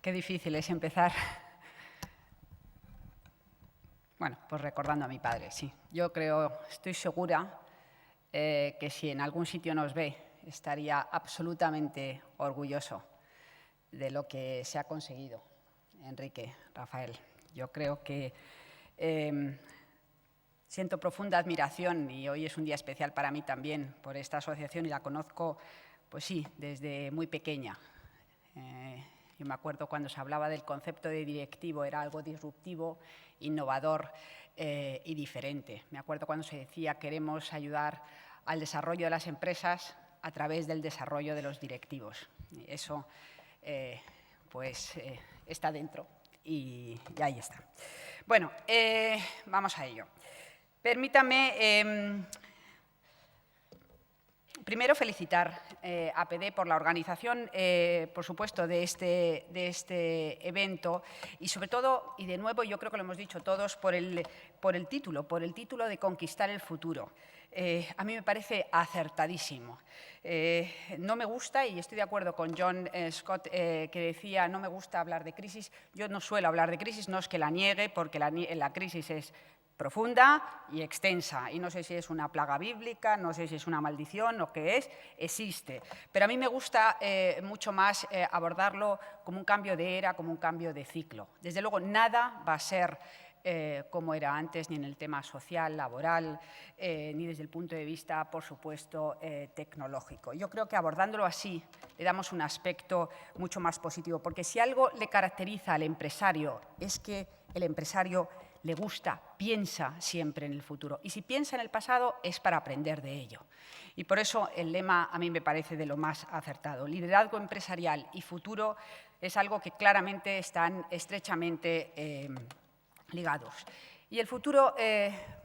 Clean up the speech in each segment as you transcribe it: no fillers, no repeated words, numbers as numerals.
Qué difícil es empezar. Bueno, pues recordando a mi padre, sí. Yo creo, estoy segura que si en algún sitio nos ve, estaría absolutamente orgulloso de lo que se ha conseguido, Enrique, Rafael. Yo creo que siento profunda admiración, y hoy es un día especial para mí también, por esta asociación, y la conozco, pues sí, desde muy pequeña. Yo me acuerdo cuando se hablaba del concepto de directivo, era algo disruptivo, innovador y diferente. Me acuerdo cuando se decía queremos ayudar al desarrollo de las empresas a través del desarrollo de los directivos. Eso está dentro y ahí está. Bueno, vamos a ello. Permítame primero felicitar a PD por la organización, por supuesto, de este evento y sobre todo, y de nuevo yo creo que lo hemos dicho todos, por el título de Conquistar el futuro. A mí me parece acertadísimo. No me gusta, y estoy de acuerdo con John Scott, que decía no me gusta hablar de crisis. Yo no suelo hablar de crisis, no es que la niegue, porque la crisis es profunda y extensa, y no sé si es una plaga bíblica, no sé si es una maldición o qué es, existe. Pero a mí me gusta mucho más abordarlo como un cambio de era, como un cambio de ciclo. Desde luego, nada va a ser como era antes, ni en el tema social, laboral, ni desde el punto de vista, por supuesto, tecnológico. Yo creo que abordándolo así le damos un aspecto mucho más positivo, porque si algo le caracteriza al empresario es que el empresario le gusta, piensa siempre en el futuro. Y si piensa en el pasado es para aprender de ello. Y por eso el lema a mí me parece de lo más acertado. Liderazgo empresarial y futuro es algo que claramente están estrechamente ligados. Y el futuro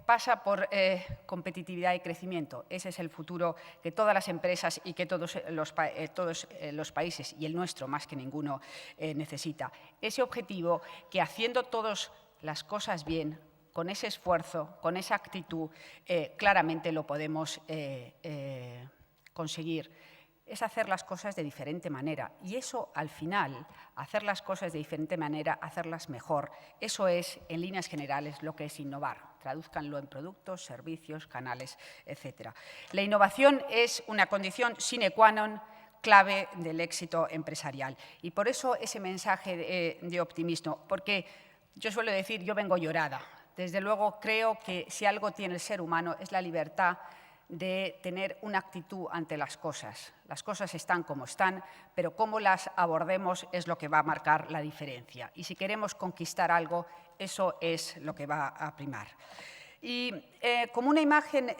pasa por competitividad y crecimiento. Ese es el futuro que todas las empresas y que todos los países, y el nuestro más que ninguno, necesita. Ese objetivo que haciendo todos las cosas bien, con ese esfuerzo, con esa actitud, claramente lo podemos conseguir. Es hacer las cosas de diferente manera. Y eso, al final, hacer las cosas de diferente manera, hacerlas mejor, eso es, en líneas generales, lo que es innovar. Tradúzcanlo en productos, servicios, canales, etc. La innovación es una condición sine qua non clave del éxito empresarial. Y por eso ese mensaje de optimismo, porque yo suelo decir, yo vengo llorada. Desde luego, creo que si algo tiene el ser humano es la libertad de tener una actitud ante las cosas. Las cosas están como están, pero cómo las abordemos es lo que va a marcar la diferencia. Y si queremos conquistar algo, eso es lo que va a primar. Y como una imagen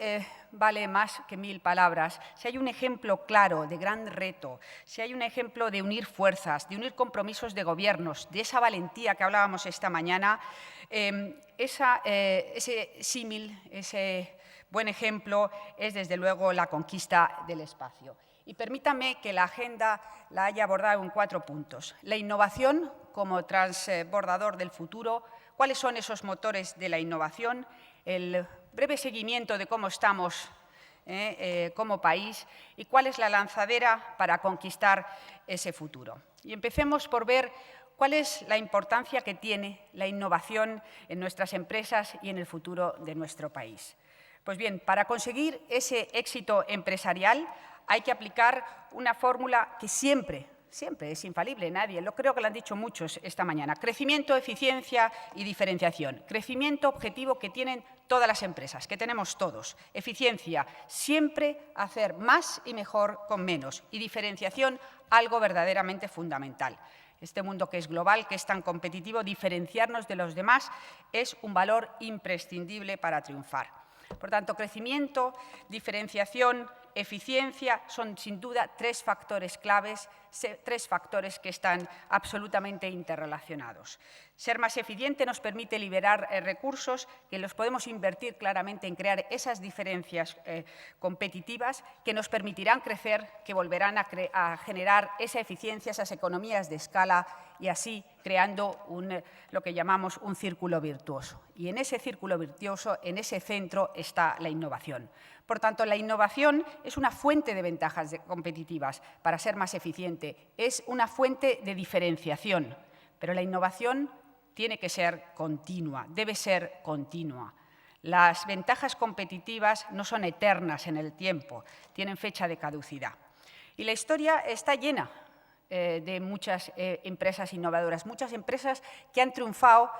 vale más que 1000 palabras, si hay un ejemplo claro de gran reto, si hay un ejemplo de unir fuerzas, de unir compromisos de gobiernos, de esa valentía que hablábamos esta mañana, ese símil, ese buen ejemplo es, desde luego, la conquista del espacio. Y permítame que la agenda la haya abordado en 4 puntos. La innovación como transbordador del futuro, cuáles son esos motores de la innovación, el breve seguimiento de cómo estamos como país y cuál es la lanzadera para conquistar ese futuro. Y empecemos por ver cuál es la importancia que tiene la innovación en nuestras empresas y en el futuro de nuestro país. Pues bien, para conseguir ese éxito empresarial hay que aplicar una fórmula que siempre es infalible, creo que lo han dicho muchos esta mañana. Crecimiento, eficiencia y diferenciación. Crecimiento objetivo que tienen todas las empresas, que tenemos todos. Eficiencia, siempre hacer más y mejor con menos. Y diferenciación, algo verdaderamente fundamental. Este mundo que es global, que es tan competitivo, diferenciarnos de los demás es un valor imprescindible para triunfar. Por tanto, crecimiento, diferenciación, eficiencia son, sin duda, 3 factores claves, 3 factores que están absolutamente interrelacionados. Ser más eficiente nos permite liberar recursos que los podemos invertir claramente en crear esas diferencias competitivas que nos permitirán crecer, que volverán a generar esa eficiencia, esas economías de escala y así creando lo que llamamos un círculo virtuoso. Y en ese círculo virtuoso, en ese centro, está la innovación. Por tanto, la innovación es una fuente de ventajas competitivas para ser más eficiente, es una fuente de diferenciación, pero la innovación tiene que ser continua, debe ser continua. Las ventajas competitivas no son eternas en el tiempo, tienen fecha de caducidad. Y la historia está llena de muchas empresas innovadoras, muchas empresas que han triunfado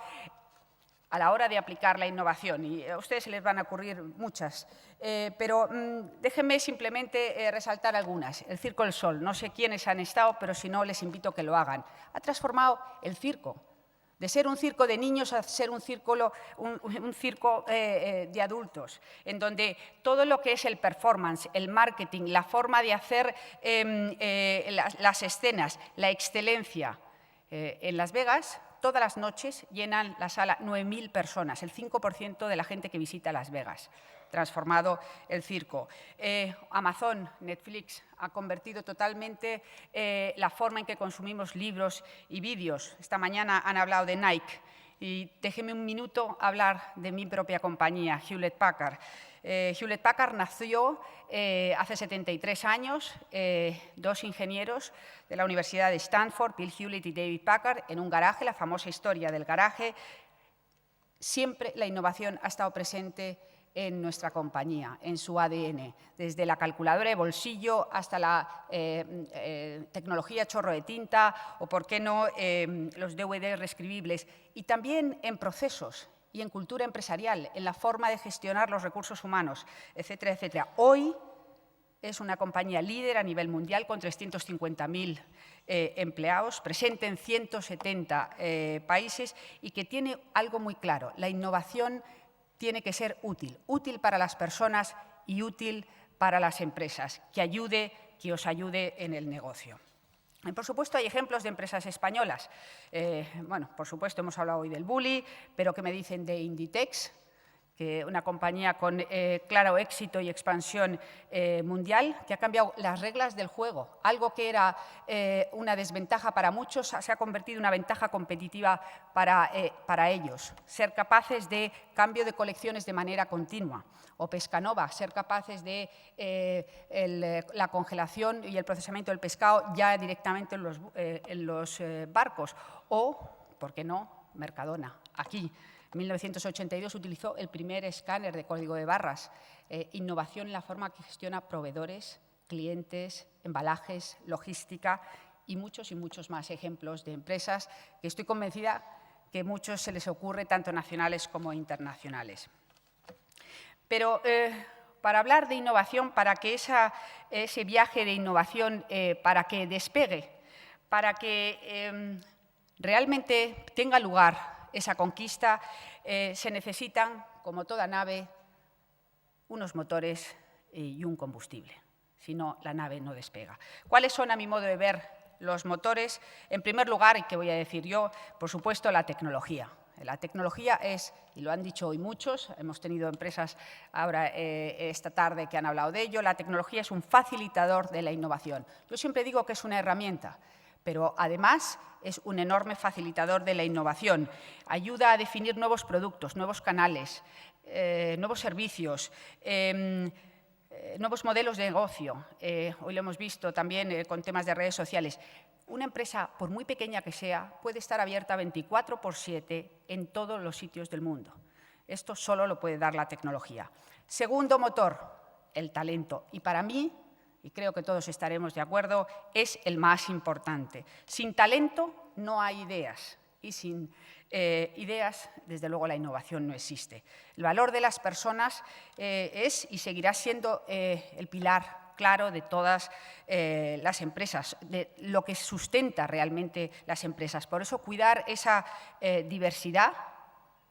a la hora de aplicar la innovación, y a ustedes se les van a ocurrir muchas, pero déjenme simplemente resaltar algunas. El Circo del Sol, no sé quiénes han estado, pero si no, les invito a que lo hagan. Ha transformado el circo, de ser un circo de niños a ser un circo de adultos, en donde todo lo que es el performance, el marketing, la forma de hacer las escenas, la excelencia. En Las Vegas, todas las noches llenan la sala 9.000 personas, el 5% de la gente que visita Las Vegas. Transformado el circo. Amazon, Netflix, ha convertido totalmente la forma en que consumimos libros y vídeos. Esta mañana han hablado de Nike. Y déjenme un minuto hablar de mi propia compañía, Hewlett Packard. Hewlett Packard nació hace 73 años, dos ingenieros de la Universidad de Stanford, Bill Hewlett y David Packard, en un garaje, la famosa historia del garaje. Siempre la innovación ha estado presente en nuestra compañía, en su ADN, desde la calculadora de bolsillo hasta la tecnología chorro de tinta o, por qué no, los DVD reescribibles, y también en procesos y en cultura empresarial, en la forma de gestionar los recursos humanos, etcétera, etcétera. Hoy es una compañía líder a nivel mundial con 350.000 empleados, presente en 170 países y que tiene algo muy claro: la innovación tiene que ser útil, útil para las personas y útil para las empresas, que os ayude en el negocio. Y, por supuesto, hay ejemplos de empresas españolas. Bueno, por supuesto, hemos hablado hoy del Bulli, pero ¿qué me dicen de Inditex? Que una compañía con claro éxito y expansión mundial, que ha cambiado las reglas del juego. Algo que era una desventaja para muchos se ha convertido en una ventaja competitiva para ellos. Ser capaces de cambio de colecciones de manera continua. O Pescanova, ser capaces de la congelación y el procesamiento del pescado ya directamente en los barcos. O, ¿por qué no?, Mercadona, aquí. En 1982 utilizó el primer escáner de código de barras. Innovación en la forma que gestiona proveedores, clientes, embalajes, logística y muchos más ejemplos de empresas que estoy convencida que a muchos se les ocurre, tanto nacionales como internacionales. Pero para hablar de innovación, para que ese viaje de innovación, para que despegue, para que realmente tenga lugar esa conquista, se necesitan, como toda nave, unos motores y un combustible. Si no, la nave no despega. ¿Cuáles son, a mi modo de ver, los motores? En primer lugar, y que voy a decir yo, por supuesto, la tecnología. La tecnología es, y lo han dicho hoy muchos, hemos tenido empresas ahora esta tarde que han hablado de ello, la tecnología es un facilitador de la innovación. Yo siempre digo que es una herramienta, pero además es un enorme facilitador de la innovación. Ayuda a definir nuevos productos, nuevos canales, nuevos servicios, nuevos modelos de negocio. Hoy lo hemos visto también con temas de redes sociales. Una empresa, por muy pequeña que sea, puede estar abierta 24/7 en todos los sitios del mundo. Esto solo lo puede dar la tecnología. Segundo motor, el talento. Y para mí, y creo que todos estaremos de acuerdo, es el más importante. Sin talento no hay ideas y sin ideas, desde luego, la innovación no existe. El valor de las personas es y seguirá siendo el pilar claro de todas las empresas, de lo que sustenta realmente las empresas. Por eso, cuidar esa diversidad,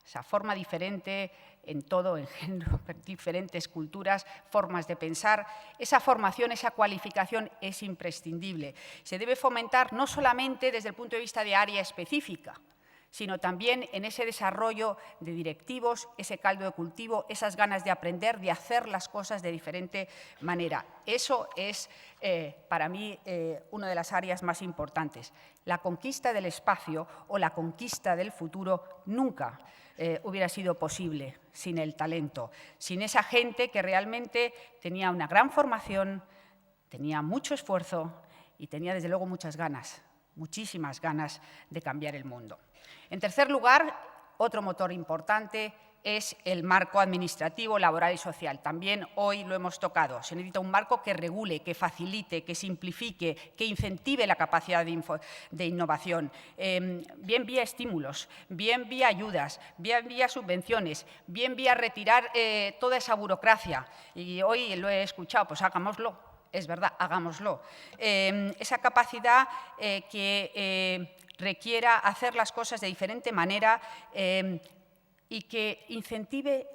esa forma diferente en todo, en género, diferentes culturas, formas de pensar. Esa formación, esa cualificación es imprescindible. Se debe fomentar no solamente desde el punto de vista de área específica, sino también en ese desarrollo de directivos, ese caldo de cultivo, esas ganas de aprender, de hacer las cosas de diferente manera. Eso es, para mí, una de las áreas más importantes. La conquista del espacio o la conquista del futuro nunca hubiera sido posible sin el talento, sin esa gente que realmente tenía una gran formación, tenía mucho esfuerzo y tenía, desde luego, muchas ganas, muchísimas ganas de cambiar el mundo. En tercer lugar, otro motor importante es el marco administrativo, laboral y social. También hoy lo hemos tocado. Se necesita un marco que regule, que facilite, que simplifique, que incentive la capacidad de innovación, bien vía estímulos, bien vía ayudas, bien vía subvenciones, bien vía retirar toda esa burocracia. Y hoy lo he escuchado, pues hagámoslo. Es verdad, hagámoslo. Esa capacidad que requiera hacer las cosas de diferente manera y que incentive,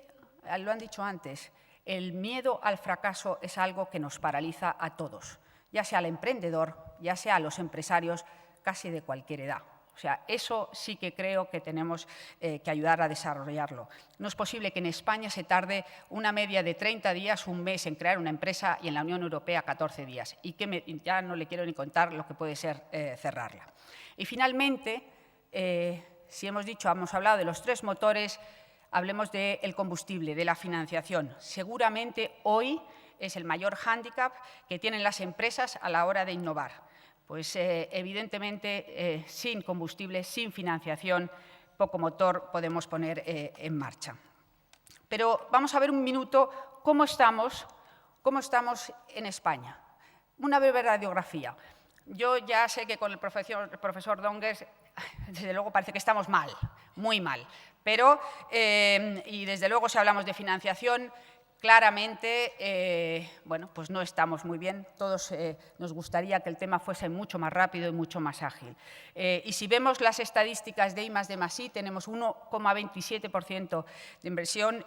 lo han dicho antes, el miedo al fracaso es algo que nos paraliza a todos, ya sea al emprendedor, ya sea a los empresarios, casi de cualquier edad. O sea, eso sí que creo que tenemos que ayudar a desarrollarlo. No es posible que en España se tarde una media de 30 días, un mes en crear una empresa y en la Unión Europea 14 días. Y que ya no le quiero ni contar lo que puede ser cerrarla. Y finalmente, si hemos hablado de los tres motores, hablemos del combustible, de la financiación. Seguramente hoy es el mayor hándicap que tienen las empresas a la hora de innovar. Pues evidentemente sin combustible, sin financiación, poco motor podemos poner en marcha. Pero vamos a ver un minuto cómo estamos en España. Una breve radiografía. Yo ya sé que con el profesor Dongues, desde luego parece que estamos mal, muy mal. Pero, y desde luego si hablamos de financiación, claramente, bueno, pues no estamos muy bien. Todos nos gustaría que el tema fuese mucho más rápido y mucho más ágil. Y si vemos las estadísticas de I+D+I, tenemos 1,27% de inversión.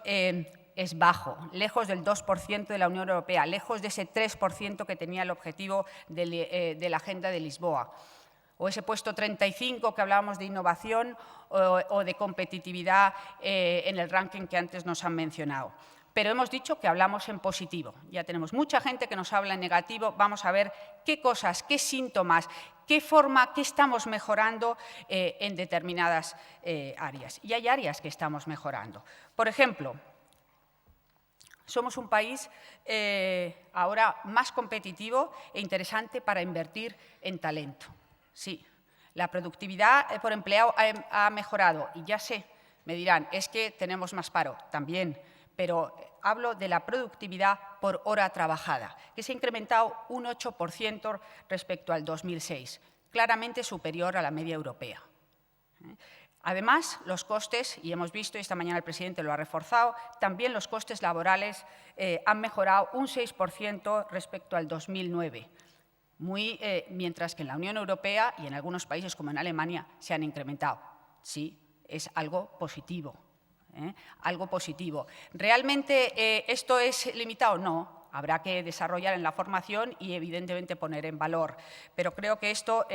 Es bajo, lejos del 2% de la Unión Europea, lejos de ese 3% que tenía el objetivo de la Agenda de Lisboa. O ese puesto 35 que hablábamos de innovación o de competitividad en el ranking que antes nos han mencionado. Pero hemos dicho que hablamos en positivo. Ya tenemos mucha gente que nos habla en negativo. Vamos a ver qué cosas, qué síntomas, qué forma, qué estamos mejorando en determinadas áreas. Y hay áreas que estamos mejorando. Por ejemplo, somos un país ahora más competitivo e interesante para invertir en talento. Sí, la productividad por empleado ha mejorado y ya sé, me dirán, es que tenemos más paro, también, pero hablo de la productividad por hora trabajada, que se ha incrementado un 8% respecto al 2006, claramente superior a la media europea. Además, los costes, y hemos visto, y esta mañana el presidente lo ha reforzado, también los costes laborales han mejorado un 6% respecto al 2009, mientras que en la Unión Europea y en algunos países como en Alemania se han incrementado. Sí, es algo positivo. Algo positivo. ¿Realmente esto es limitado? No. Habrá que desarrollar en la formación y, evidentemente, poner en valor. Pero creo que esto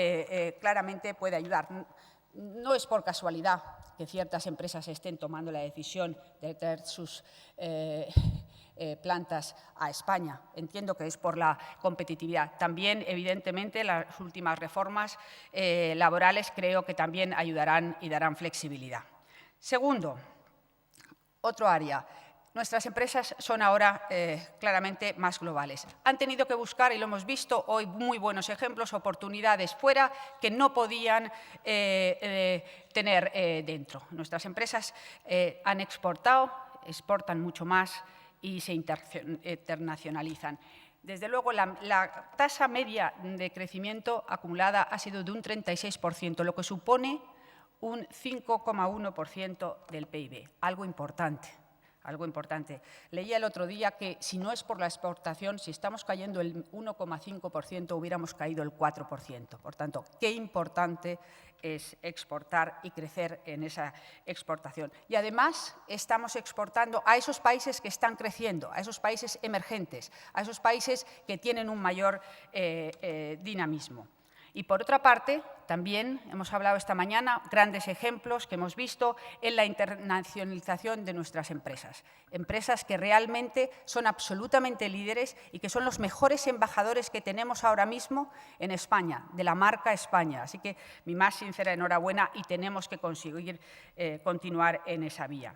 claramente puede ayudar. No es por casualidad que ciertas empresas estén tomando la decisión de traer sus plantas a España. Entiendo que es por la competitividad. También, evidentemente, las últimas reformas laborales creo que también ayudarán y darán flexibilidad. Segundo, otro área. Nuestras empresas son ahora claramente más globales. Han tenido que buscar, y lo hemos visto hoy, muy buenos ejemplos, oportunidades fuera que no podían tener dentro. Nuestras empresas han exportado, exportan mucho más y se internacionalizan. Desde luego, la tasa media de crecimiento acumulada ha sido de un 36%, lo que supone un 5,1% del PIB, algo importante. Algo importante. Leía el otro día que si no es por la exportación, si estamos cayendo el 1,5%, hubiéramos caído el 4%. Por tanto, qué importante es exportar y crecer en esa exportación. Y además estamos exportando a esos países que están creciendo, a esos países emergentes, a esos países que tienen un mayor dinamismo. Y por otra parte, también hemos hablado esta mañana, grandes ejemplos que hemos visto en la internacionalización de nuestras empresas. Empresas que realmente son absolutamente líderes y que son los mejores embajadores que tenemos ahora mismo en España, de la marca España. Así que mi más sincera enhorabuena y tenemos que conseguir continuar en esa vía.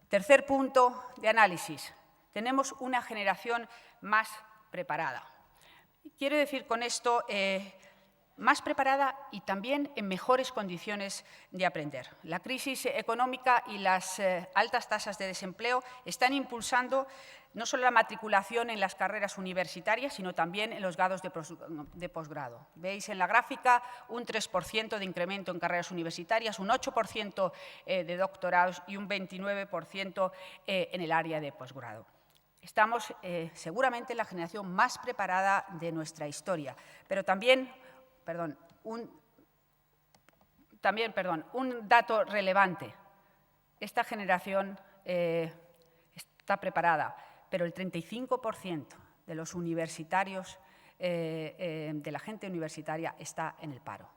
Tercer punto de análisis. Tenemos una generación más preparada. Quiero decir con esto más preparada y también en mejores condiciones de aprender. La crisis económica y las altas tasas de desempleo están impulsando no solo la matriculación en las carreras universitarias, sino también en los grados de posgrado. Veis en la gráfica un 3% de incremento en carreras universitarias, un 8% de doctorados y un 29% en el área de posgrado. Estamos seguramente la generación más preparada de nuestra historia, pero también, un dato relevante. Esta generación está preparada, pero el 35% de los universitarios, de la gente universitaria, está en el paro.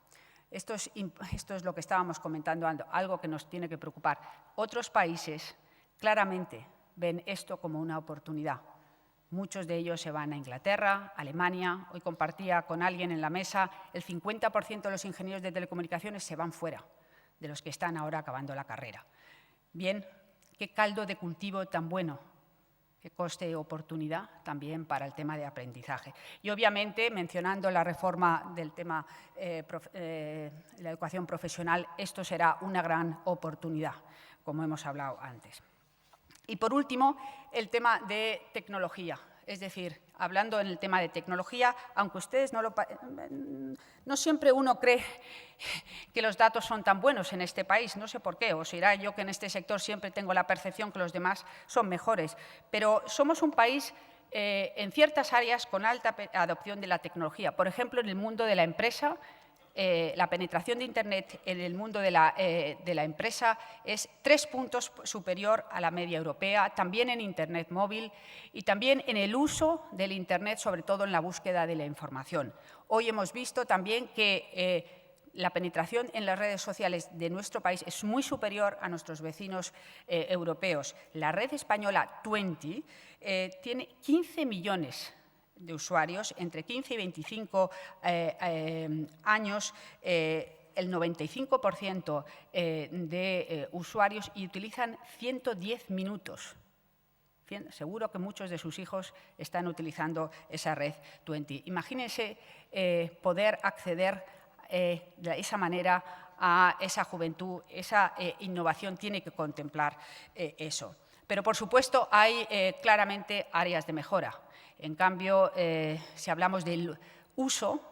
Esto es lo que estábamos comentando, algo que nos tiene que preocupar. Otros países claramente ven esto como una oportunidad. Muchos de ellos se van a Inglaterra, Alemania. Hoy compartía con alguien en la mesa, el 50% de los ingenieros de telecomunicaciones se van fuera de los que están ahora acabando la carrera. Bien, qué caldo de cultivo tan bueno, qué coste de oportunidad también para el tema de aprendizaje. Y obviamente, mencionando la reforma del tema de la educación profesional, esto será una gran oportunidad, como hemos hablado antes. Y por último, el tema de tecnología. Es decir, hablando en el tema de tecnología, aunque ustedes no siempre uno cree que los datos son tan buenos en este país, no sé por qué, o será yo que en este sector siempre tengo la percepción que los demás son mejores, pero somos un país en ciertas áreas con alta adopción de la tecnología. Por ejemplo, en el mundo de la empresa, la penetración de Internet en el mundo de la empresa es 3 puntos superior a la media europea, también en Internet móvil y también en el uso del Internet, sobre todo en la búsqueda de la información. Hoy hemos visto también que la penetración en las redes sociales de nuestro país es muy superior a nuestros vecinos europeos. La red española 20 tiene 15 millones de usuarios, entre 15 y 25 años, el 95% de usuarios y utilizan 110 minutos. Seguro que muchos de sus hijos están utilizando esa red 20. Imagínense poder acceder de esa manera a esa juventud, esa innovación tiene que contemplar eso. Pero, por supuesto, hay claramente áreas de mejora. En cambio, si hablamos del uso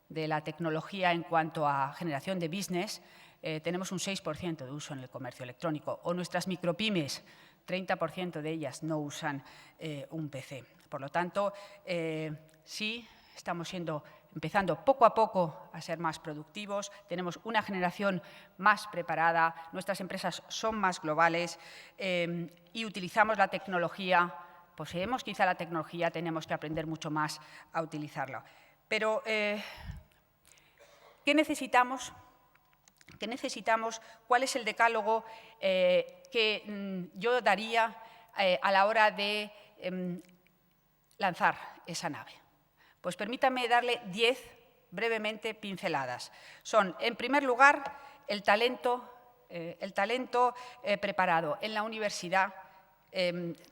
de la tecnología en cuanto a generación de business, tenemos un 6% de uso en el comercio electrónico. O nuestras micropymes, 30% de ellas no usan un PC. Por lo tanto, sí estamos empezando poco a poco a ser más productivos, tenemos una generación más preparada, nuestras empresas son más globales y utilizamos la tecnología. Poseemos quizá la tecnología, tenemos que aprender mucho más a utilizarla. Pero, ¿qué necesitamos? ¿Qué necesitamos? ¿Cuál es el decálogo que yo daría a la hora de lanzar esa nave? Pues permítanme darle 10 brevemente pinceladas. Son, en primer lugar, el talento preparado en la universidad.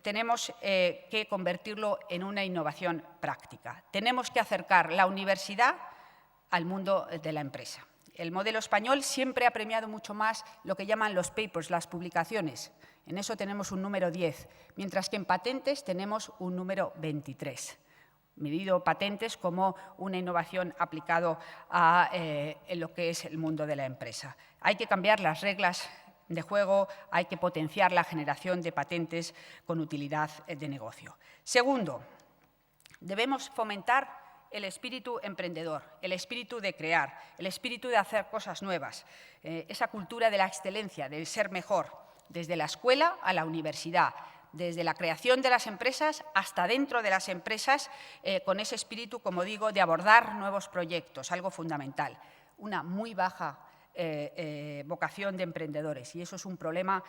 Tenemos que convertirlo en una innovación práctica. Tenemos que acercar la universidad al mundo de la empresa. El modelo español siempre ha premiado mucho más lo que llaman los papers, las publicaciones. En eso tenemos un número 10, mientras que en patentes tenemos un número 23. Medido patentes como una innovación aplicado a lo que es el mundo de la empresa. Hay que cambiar las reglas de juego, hay que potenciar la generación de patentes con utilidad de negocio. Segundo, debemos fomentar el espíritu emprendedor, el espíritu de crear, el espíritu de hacer cosas nuevas, esa cultura de la excelencia, del ser mejor, desde la escuela a la universidad, desde la creación de las empresas hasta dentro de las empresas, con ese espíritu, como digo, de abordar nuevos proyectos, algo fundamental. Una muy baja vocación de emprendedores, y eso es un problema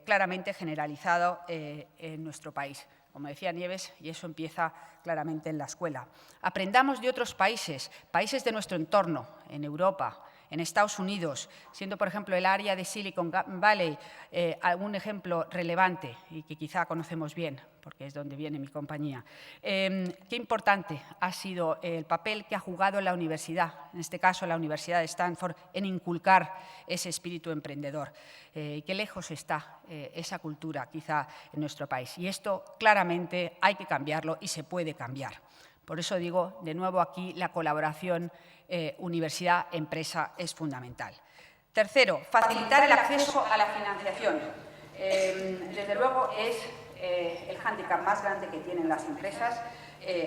claramente generalizado en nuestro país. Como decía Nieves, y eso empieza claramente en la escuela. Aprendamos de otros países, países de nuestro entorno, en Europa, en Estados Unidos, siendo, por ejemplo, el área de Silicon Valley un ejemplo relevante y que quizá conocemos bien, porque es donde viene mi compañía. Qué importante ha sido el papel que ha jugado la universidad, en este caso la Universidad de Stanford, en inculcar ese espíritu emprendedor. Qué lejos está esa cultura, quizá, en nuestro país. Y esto, claramente, hay que cambiarlo y se puede cambiar. Por eso digo, de nuevo aquí, la colaboración universidad-empresa es fundamental. Tercero, facilitar el acceso a la financiación. Desde luego es el hándicap más grande que tienen las empresas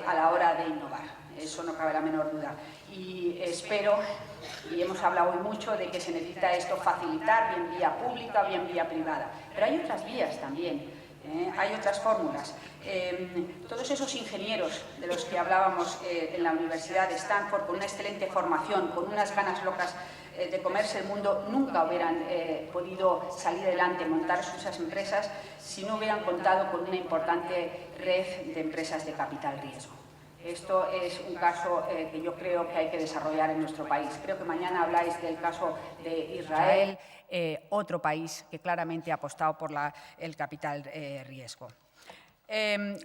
a la hora de innovar. Eso no cabe la menor duda. Y espero, y hemos hablado hoy mucho de que se necesita esto facilitar, bien vía pública, bien vía privada. Pero hay otras vías también. Hay otras fórmulas. Todos esos ingenieros de los que hablábamos en la Universidad de Stanford, con una excelente formación, con unas ganas locas de comerse el mundo, nunca hubieran podido salir adelante, montar sus empresas, si no hubieran contado con una importante red de empresas de capital riesgo. Esto es un caso que yo creo que hay que desarrollar en nuestro país. Creo que mañana habláis del caso de Israel, otro país que claramente ha apostado por el capital riesgo.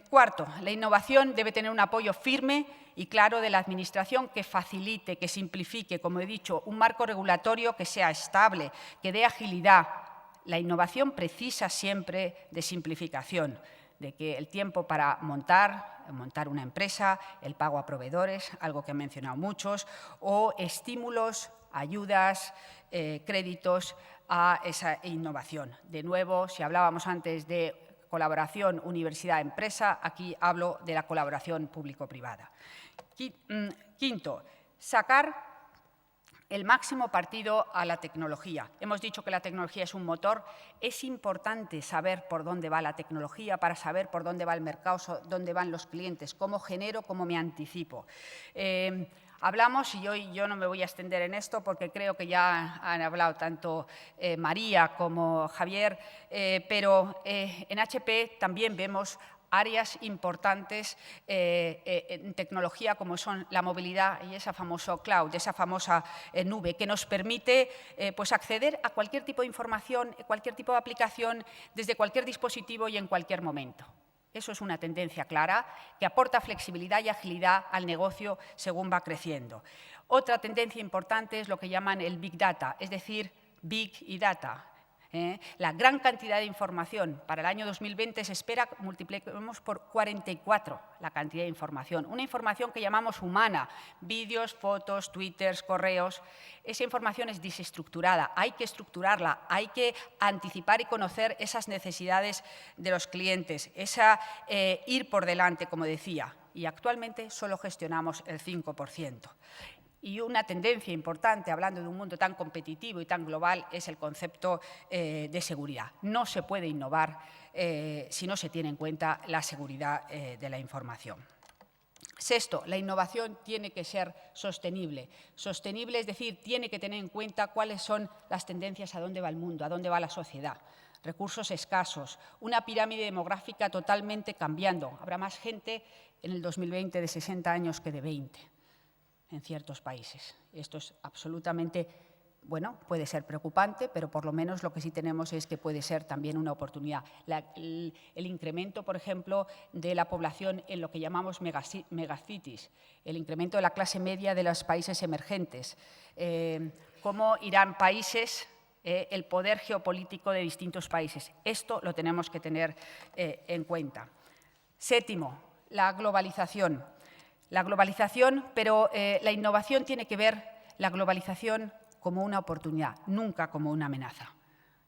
Cuarto, la innovación debe tener un apoyo firme y claro de la Administración que facilite, que simplifique, como he dicho, un marco regulatorio que sea estable, que dé agilidad. La innovación precisa siempre de simplificación, de que el tiempo para montar una empresa, el pago a proveedores, algo que han mencionado muchos, o estímulos, ayudas, créditos a esa innovación. De nuevo, si hablábamos antes de colaboración universidad-empresa, aquí hablo de la colaboración público-privada. Quinto, sacar el máximo partido a la tecnología. Hemos dicho que la tecnología es un motor. Es importante saber por dónde va la tecnología para saber por dónde va el mercado, dónde van los clientes, cómo genero, cómo me anticipo. Hablamos, y hoy yo no me voy a extender en esto porque creo que ya han hablado tanto María como Javier, pero en HP también vemos áreas importantes en tecnología como son la movilidad y esa famosa cloud, esa famosa nube que nos permite pues acceder a cualquier tipo de información, cualquier tipo de aplicación desde cualquier dispositivo y en cualquier momento. Eso es una tendencia clara que aporta flexibilidad y agilidad al negocio según va creciendo. Otra tendencia importante es lo que llaman el Big Data, es decir, Big y Data. La gran cantidad de información. Para el año 2020 se espera que multipliquemos por 44 la cantidad de información. Una información que llamamos humana, vídeos, fotos, twitters, correos. Esa información es desestructurada, hay que estructurarla, hay que anticipar y conocer esas necesidades de los clientes, ir por delante, como decía, y actualmente solo gestionamos el 5%. Y una tendencia importante, hablando de un mundo tan competitivo y tan global, es el concepto de seguridad. No se puede innovar si no se tiene en cuenta la seguridad de la información. Sexto, la innovación tiene que ser sostenible. Sostenible, es decir, tiene que tener en cuenta cuáles son las tendencias, a dónde va el mundo, a dónde va la sociedad. Recursos escasos, una pirámide demográfica totalmente cambiando. Habrá más gente en el 2020 de 60 años que de 20. En ciertos países. Esto es absolutamente, bueno, puede ser preocupante, pero por lo menos lo que sí tenemos es que puede ser también una oportunidad. El incremento, por ejemplo, de la población en lo que llamamos megacities, el incremento de la clase media de los países emergentes, cómo irán países, el poder geopolítico de distintos países. Esto lo tenemos que tener en cuenta. Séptimo, la globalización. La globalización, pero la innovación tiene que ver la globalización como una oportunidad, nunca como una amenaza.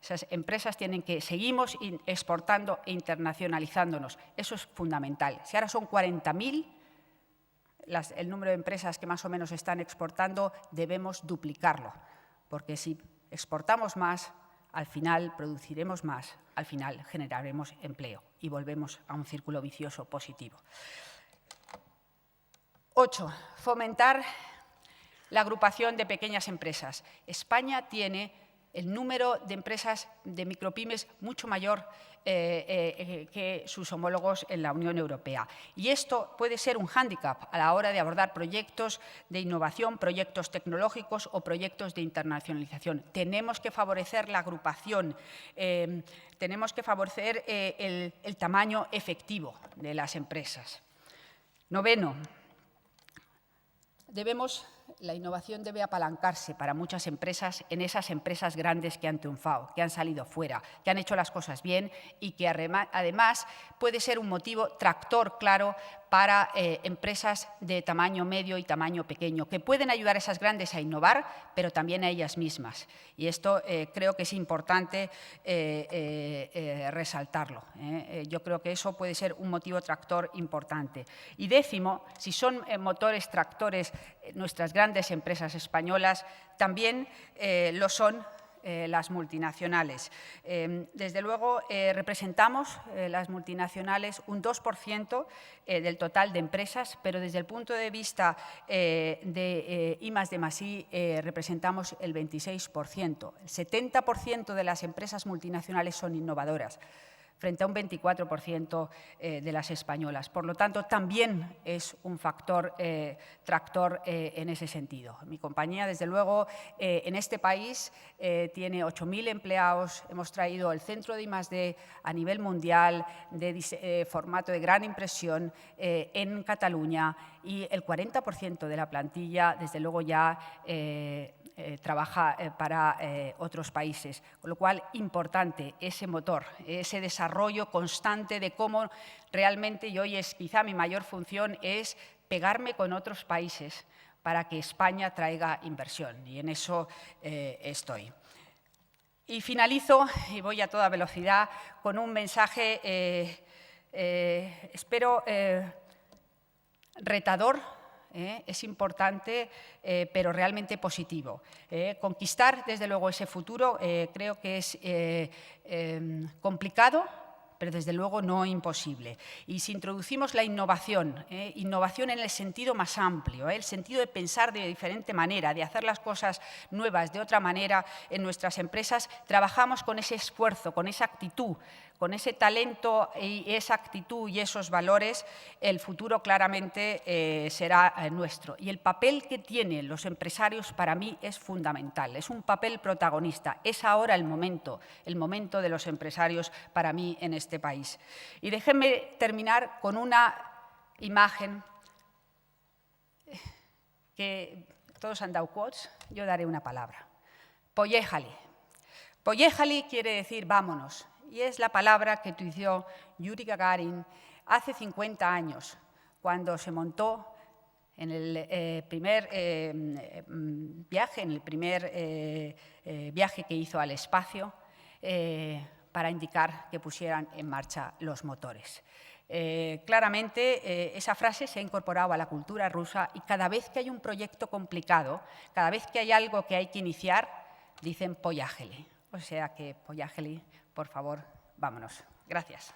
Esas empresas tienen que, seguimos exportando e internacionalizándonos. Eso es fundamental. Si ahora son 40.000 el número de empresas que más o menos están exportando, debemos duplicarlo, porque si exportamos más, al final produciremos más, al final generaremos empleo y volvemos a un círculo vicioso positivo. 8. Fomentar la agrupación de pequeñas empresas. España tiene el número de empresas de micropymes mucho mayor que sus homólogos en la Unión Europea. Y esto puede ser un hándicap a la hora de abordar proyectos de innovación, proyectos tecnológicos o proyectos de internacionalización. Tenemos que favorecer la agrupación, tenemos que favorecer el tamaño efectivo de las empresas. 9. La innovación debe apalancarse para muchas empresas en esas empresas grandes que han triunfado, que han salido fuera, que han hecho las cosas bien y que además puede ser un motivo tractor claro para empresas de tamaño medio y tamaño pequeño, que pueden ayudar a esas grandes a innovar, pero también a ellas mismas. Y esto creo que es importante resaltarlo. Yo creo que eso puede ser un motivo tractor importante. Y 10, si son motores tractores nuestras grandes empresas españolas, también lo son las multinacionales. Desde luego, representamos las multinacionales un 2% del total de empresas, pero desde el punto de vista de I+D+I representamos el 26%. El 70% de las empresas multinacionales son innovadoras, frente a un 24% de las españolas. Por lo tanto, también es un factor tractor en ese sentido. Mi compañía, desde luego, en este país tiene 8.000 empleados. Hemos traído el centro de I+D a nivel mundial de formato de gran impresión en Cataluña y el 40% de la plantilla, desde luego, ya trabaja para otros países. Con lo cual, importante ese motor, ese desarrollo constante de cómo realmente, y hoy es quizá mi mayor función, es pegarme con otros países para que España traiga inversión. Y en eso estoy. Y finalizo, y voy a toda velocidad, con un mensaje, espero, retador. Es importante, pero realmente positivo. Conquistar, desde luego, ese futuro creo que es complicado, pero desde luego no imposible. Y si introducimos la innovación, innovación en el sentido más amplio, el sentido de pensar de diferente manera, de hacer las cosas nuevas de otra manera en nuestras empresas, trabajamos con ese esfuerzo, con esa actitud, con ese talento y esa actitud y esos valores, el futuro claramente será nuestro. Y el papel que tienen los empresarios para mí es fundamental, es un papel protagonista. Es ahora el momento de los empresarios para mí en este país. Y déjenme terminar con una imagen que todos han dado quotes, yo daré una palabra. Pollejali. Pollejali quiere decir vámonos. Y es la palabra que utilizó Yuri Gagarin hace 50 años, cuando se montó en el primer viaje que hizo al espacio para indicar que pusieran en marcha los motores. Claramente esa frase se ha incorporado a la cultura rusa y cada vez que hay un proyecto complicado, cada vez que hay algo que hay que iniciar, dicen Pollejali. O sea que Pollejali, por favor, vámonos. Gracias.